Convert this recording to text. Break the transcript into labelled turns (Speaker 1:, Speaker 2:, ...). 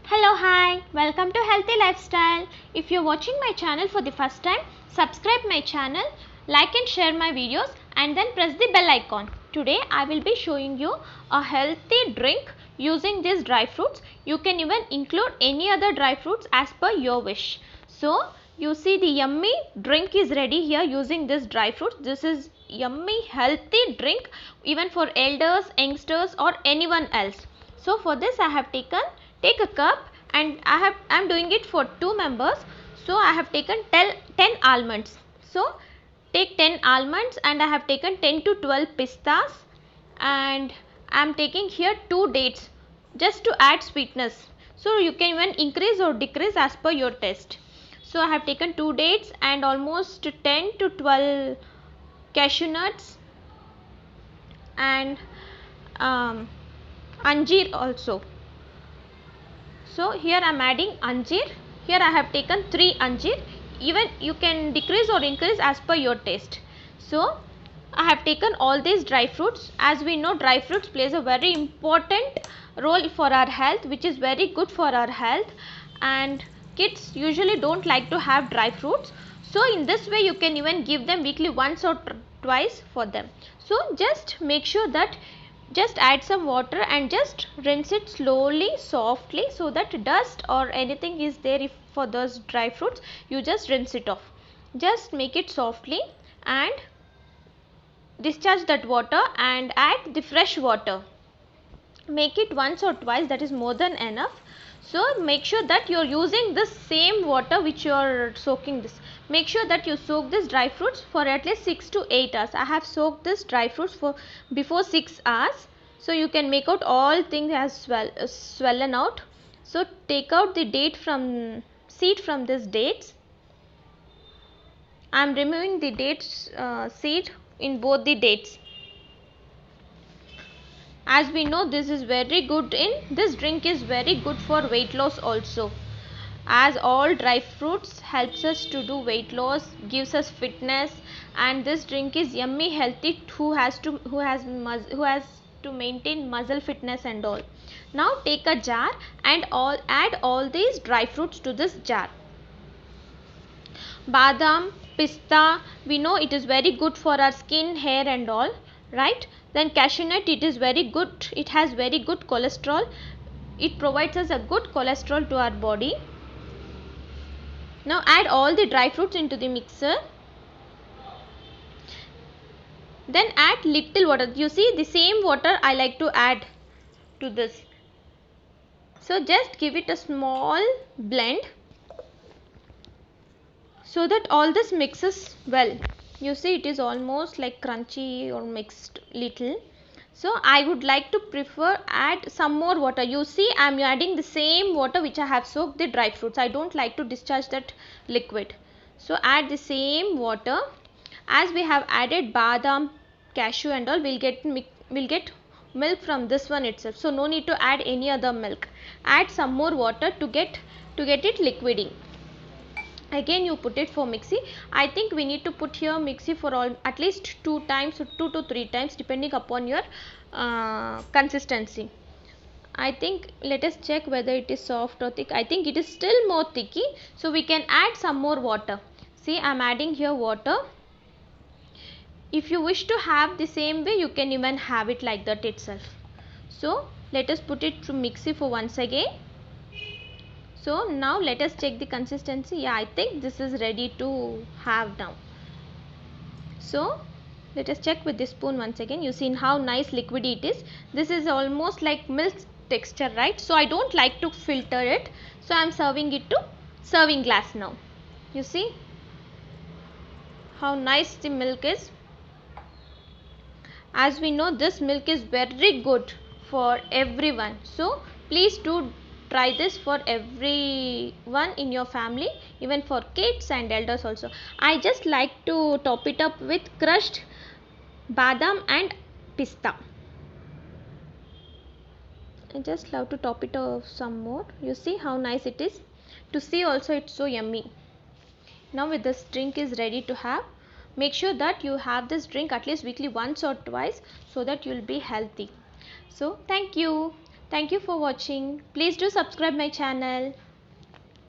Speaker 1: Hello, hi, welcome to Healthy Lifestyle. If you're watching my channel for the first time, subscribe my channel, like and share my videos and then press the bell icon. Today I will be showing you a healthy drink using these dry fruits. You can even include any other dry fruits as per your wish. So you see the yummy drink is ready here using this dry fruits. This is yummy healthy drink even for elders, youngsters or anyone else. So for this I have take a cup and I am doing it for 2 members. So I have taken 10 almonds. So take 10 almonds and I have taken 10 to 12 pistas and I am taking here 2 dates just to add sweetness. So you can even increase or decrease as per your taste. So I have taken 2 dates and almost 10 to 12 cashew nuts and anjeer also. So here I am adding anjeer. Here I have taken 3 anjeer. Even you can decrease or increase as per your taste. So I have taken all these dry fruits. As we know, dry fruits plays a very important role for our health, which is very good for our health, and kids usually don't like to have dry fruits. So in this way you can even give them weekly once or twice for them. So just make sure that just add some water and just rinse it slowly, softly, so that dust or anything is there if for those dry fruits, you just rinse it off. Just make it softly and discharge that water and add the fresh water. Make it once or twice, that is more than enough. So make sure that you are using the same water which you are soaking this. Make sure that you soak this dry fruits for at least 6 to 8 hours. I have soaked this dry fruits for before 6 hours. So you can make out all things has swollen out. So take out the seed from this dates. I am removing the dates seed in both the dates. As we know, this drink is very good for weight loss also, as all dry fruits helps us to do weight loss, gives us fitness, and this drink is yummy healthy who has to maintain muscle fitness and all. Now take a jar and add all these dry fruits to this jar. Badam, pista, we know it is very good for our skin, hair and all, right? Then cashew nut, it is very good, it has very good cholesterol, it provides us a good cholesterol to our body. Now add all the dry fruits into the mixer. Then add little water. You see the same water I like to add to this. So just give it a small blend so that all this mixes well. You see it is almost like crunchy or mixed little. So I would like to prefer add some more water. You see I am adding the same water which I have soaked the dry fruits. I don't like to discharge that liquid. So add the same water. As we have added badam, cashew and all, we'll get milk from this one itself. So no need to add any other milk. Add some more water to get it liquidy. Again you put it for mixie. I think we need to put here mixie for at least 2 times or 2 to 3 times depending upon your consistency. I think let us check whether it is soft or thick. I think it is still more thicky, so we can add some more water. See I am adding here water. If you wish to have the same way, you can even have it like that itself. So let us put it to mixie for once again. So now let us check the consistency. Yeah, I think this is ready to have now. So let us check with this spoon once again. You see how nice liquidy it is. This is almost like milk texture, right? So I don't like to filter it. So I am serving it to serving glass now. You see how nice the milk is. As we know, this milk is very good for everyone. So please do try this for everyone in your family, even for kids and elders also. I just like to top it up with crushed badam and pista. I just love to top it off some more. You see how nice it is. To see also it's so yummy. Now with this drink is ready to have. Make sure that you have this drink at least weekly once or twice so that you will be healthy. So thank you. Thank you for watching. Please do subscribe my channel.